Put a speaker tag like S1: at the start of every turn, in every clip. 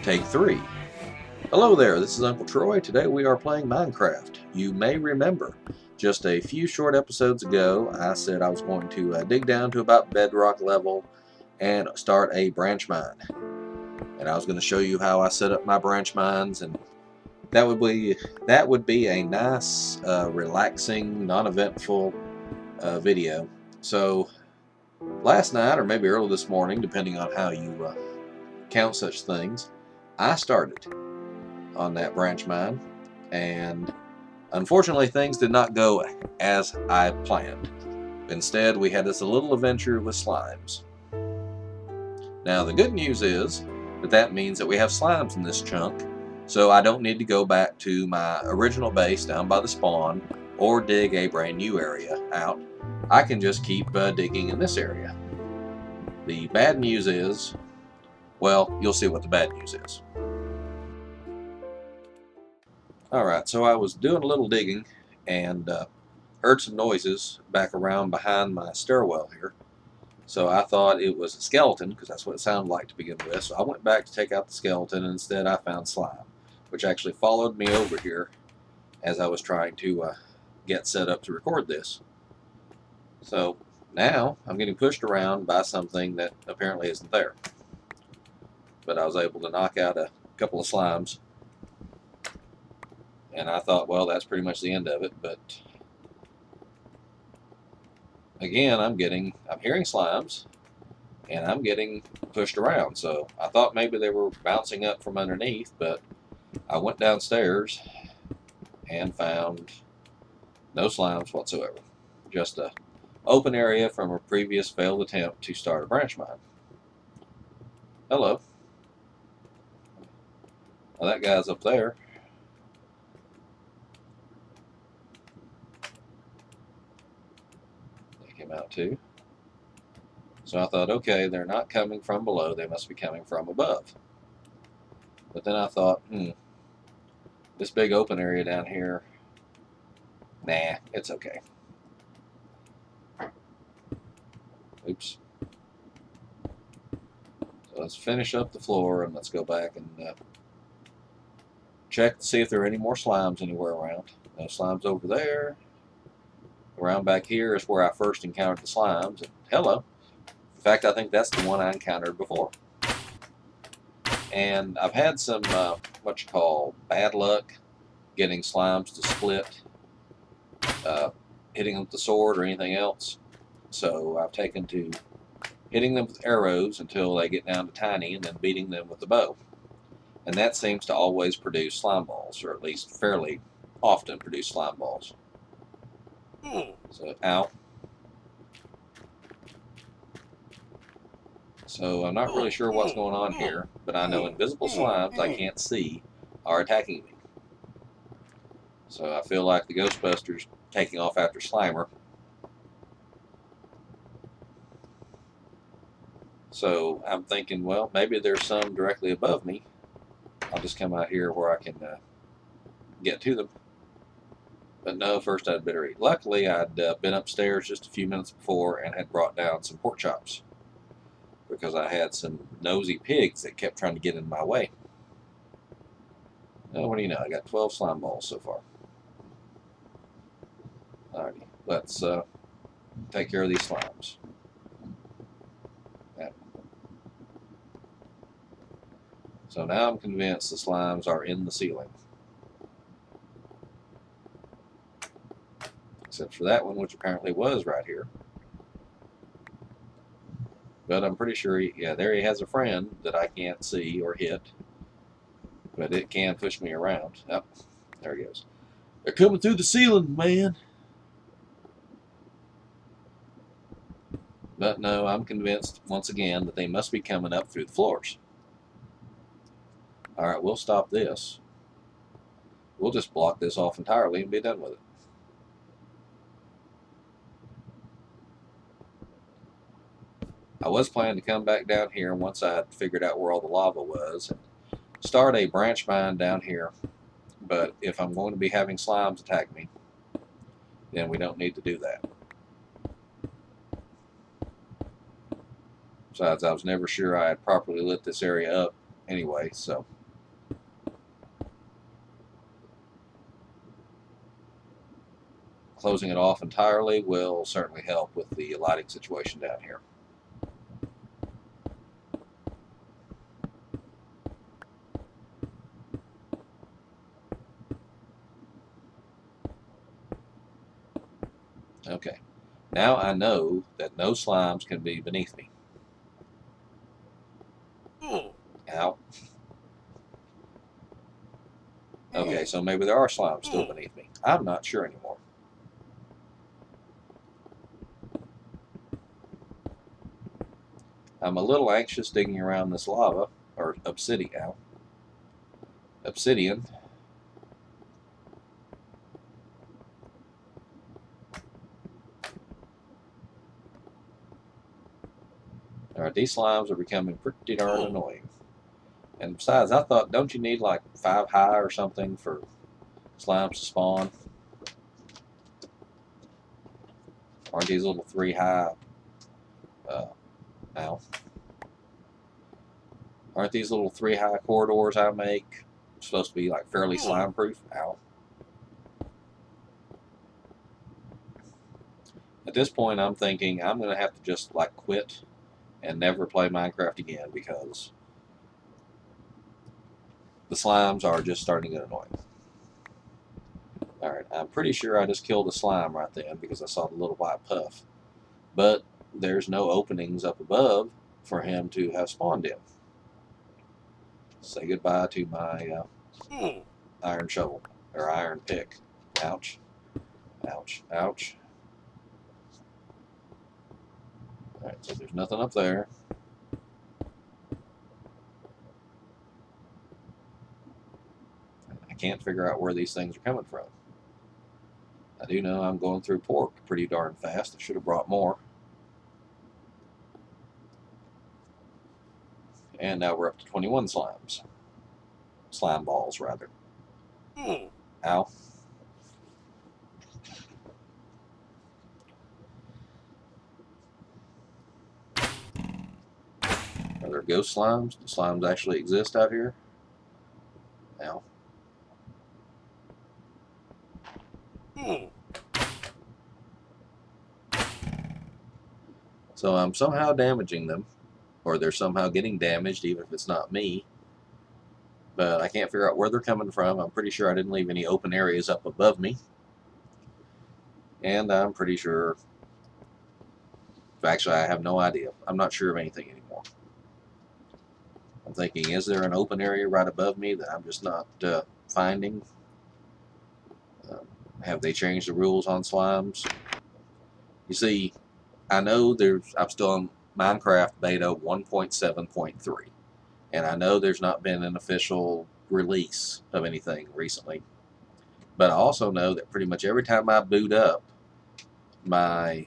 S1: Take 3. Hello there, this is Uncle Troy. Today we are playing Minecraft. You may remember, just a few short episodes ago, I said I was going to dig down to about bedrock level and start a branch mine. And I was going to show you how I set up my branch mines, and that would be a nice, relaxing, non-eventful video. So last night, or maybe early this morning, depending on how you count such things, I started on that branch mine, and unfortunately things did not go as I planned. Instead, we had this little adventure with slimes. Now the good news is that means that we have slimes in this chunk, so I don't need to go back to my original base down by the spawn or dig a brand new area out. I can just keep digging in this area. The bad news is, well, you'll see what the bad news is. Alright, so I was doing a little digging and heard some noises back around behind my stairwell here. So I thought it was a skeleton, because that's what it sounded like to begin with. So I went back to take out the skeleton, and instead I found slime, which actually followed me over here as I was trying to get set up to record this. So now I'm getting pushed around by something that apparently isn't there. But I was able to knock out a couple of slimes, and I thought, well, that's pretty much the end of it. But again, I'm hearing slimes, and I'm getting pushed around. So I thought maybe they were bouncing up from underneath, but I went downstairs and found no slimes whatsoever. Just a open area from a previous failed attempt to start a branch mine. Hello. Well, that guy's up there. They came out too. So I thought, okay, they're not coming from below, they must be coming from above. But then I thought, this big open area down here, nah, it's okay. Oops. So let's finish up the floor, and let's go back and check to see if there are any more slimes anywhere around. No slimes over there. Around back here is where I first encountered the slimes. And hello. In fact, I think that's the one I encountered before. And I've had some, what you call, bad luck getting slimes to split, hitting them with the sword or anything else. So I've taken to hitting them with arrows until they get down to tiny, and then beating them with the bow. And that seems to always produce slime balls, or at least fairly often produce slime balls. So, ow. So I'm not really sure what's going on here, but I know invisible slimes I can't see are attacking me. So I feel like the Ghostbusters taking off after Slimer. So I'm thinking, well, maybe there's some directly above me. I'll just come out here where I can get to them. But no, first I'd better eat. Luckily, I'd been upstairs just a few minutes before and had brought down some pork chops, because I had some nosy pigs that kept trying to get in my way. Now, what do you know? I got 12 slime balls so far. Alrighty, let's take care of these slimes. So now I'm convinced the slimes are in the ceiling. Except for that one, which apparently was right here. But I'm pretty sure, yeah, there he has a friend that I can't see or hit. But it can push me around. Oh, there he goes. They're coming through the ceiling, man. But no, I'm convinced, once again, that they must be coming up through the floors. Alright, we'll stop this. We'll just block this off entirely and be done with it. I was planning to come back down here once I had figured out where all the lava was and start a branch mine down here. But if I'm going to be having slimes attack me, then we don't need to do that. Besides, I was never sure I had properly lit this area up anyway, so closing it off entirely will certainly help with the lighting situation down here. Okay, now I know that no slimes can be beneath me. Ow. Okay, so maybe there are slimes still beneath me. I'm not sure anymore. I'm a little anxious digging around this lava, or obsidian. Alright, these slimes are becoming pretty darn annoying. And besides, I thought, don't you need like 5 high or something for slimes to spawn? Aren't these little 3 high? Ow. Aren't these little 3 high corridors I make supposed to be like fairly slime proof? Ow. At this point, I'm thinking I'm going to have to just like quit and never play Minecraft again because the slimes are just starting to get annoying. Alright, I'm pretty sure I just killed a slime right then because I saw the little white puff. But there's no openings up above for him to have spawned in. Say goodbye to my iron shovel, or iron pick. Ouch. Ouch. Ouch. Alright, so there's nothing up there. I can't figure out where these things are coming from. I do know I'm going through pork pretty darn fast. I should have brought more. And now we're up to 21 slimes. Slime balls, rather. Ow. Are there ghost slimes? Do slimes actually exist out here? Ow. So I'm somehow damaging them, or they're somehow getting damaged, even if it's not me. But I can't figure out where they're coming from. I'm pretty sure I didn't leave any open areas up above me. And I'm pretty sure... Actually, I have no idea. I'm not sure of anything anymore. I'm thinking, is there an open area right above me that I'm just not finding? Have they changed the rules on slimes? You see, I know I'm still on Minecraft beta 1.7.3, and I know there's not been an official release of anything recently, but I also know that pretty much every time I boot up, my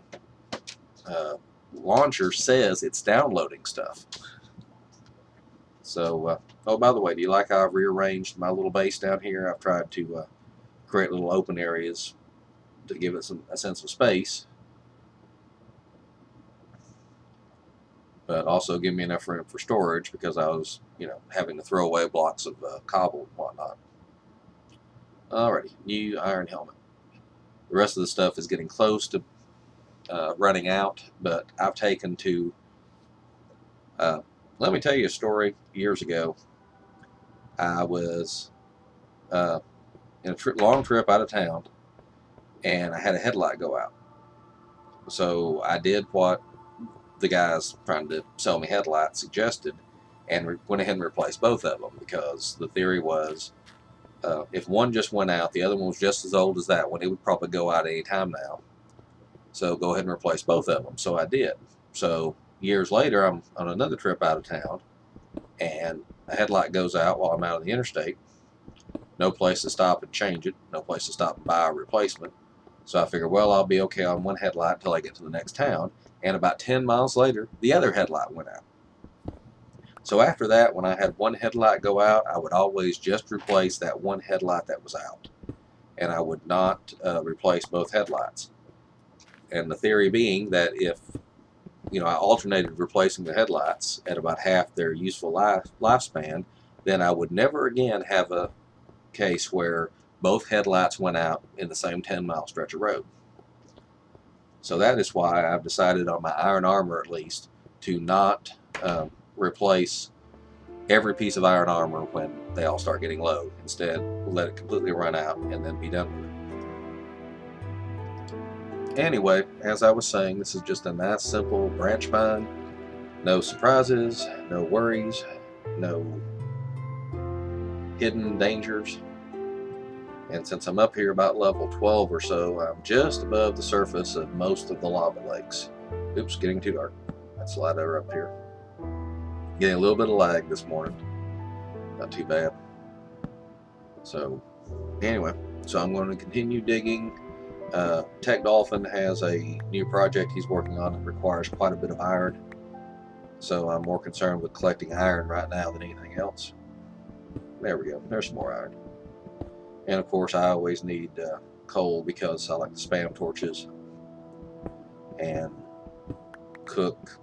S1: launcher says it's downloading stuff. So, oh, by the way, do you like how I've rearranged my little base down here? I've tried to create little open areas to give it a sense of space, but also give me enough room for storage because I was, having to throw away blocks of cobble and whatnot. Alrighty, new iron helmet. The rest of the stuff is getting close to running out, but I've taken to... let me tell you a story. Years ago, I was in a long trip out of town, and I had a headlight go out. So I did what the guys trying to sell me headlights suggested, and went ahead and replaced both of them, because the theory was if one just went out, the other one was just as old as that one. It would probably go out any time now. So go ahead and replace both of them. So I did. So years later, I'm on another trip out of town, and a headlight goes out while I'm out on the interstate. No place to stop and change it. No place to stop and buy a replacement. So I figured, well, I'll be okay on one headlight until I get to the next town. And about 10 miles later, the other headlight went out. So after that, when I had one headlight go out, I would always just replace that one headlight that was out. And I would not replace both headlights. And the theory being that if, I alternated replacing the headlights at about half their useful lifespan, then I would never again have a case where both headlights went out in the same 10-mile stretch of road. So that is why I've decided on my iron armor at least to not replace every piece of iron armor when they all start getting low. Instead, we'll let it completely run out and then be done with it. Anyway, as I was saying, this is just a nice simple branch mine. No surprises, no worries, no hidden dangers. And since I'm up here about level 12 or so, I'm just above the surface of most of the lava lakes. Oops, getting too dark. That's ladder up here. Getting a little bit of lag this morning. Not too bad. So, anyway, so I'm going to continue digging. Tech Dolphin has a new project he's working on that requires quite a bit of iron. So I'm more concerned with collecting iron right now than anything else. There we go. There's some more iron. And of course, I always need coal because I like to spam torches and cook.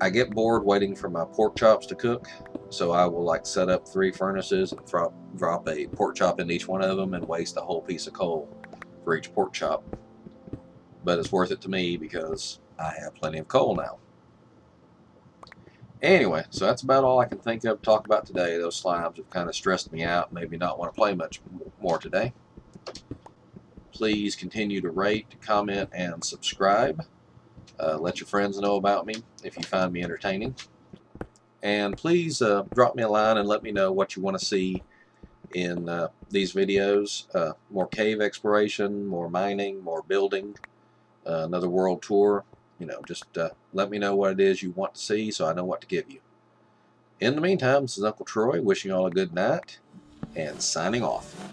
S1: I get bored waiting for my pork chops to cook, so I will like set up 3 furnaces and drop a pork chop in each one of them and waste a whole piece of coal for each pork chop. But it's worth it to me because I have plenty of coal now. Anyway, so that's about all I can think of to talk about today. Those slimes have kind of stressed me out and made me not want to play much more today. Please continue to rate, comment, and subscribe. Let your friends know about me if you find me entertaining. And please drop me a line and let me know what you want to see in these videos. More cave exploration, more mining, more building, another world tour. You know, just let me know what it is you want to see so I know what to give you. In the meantime, this is Uncle Troy wishing you all a good night and signing off.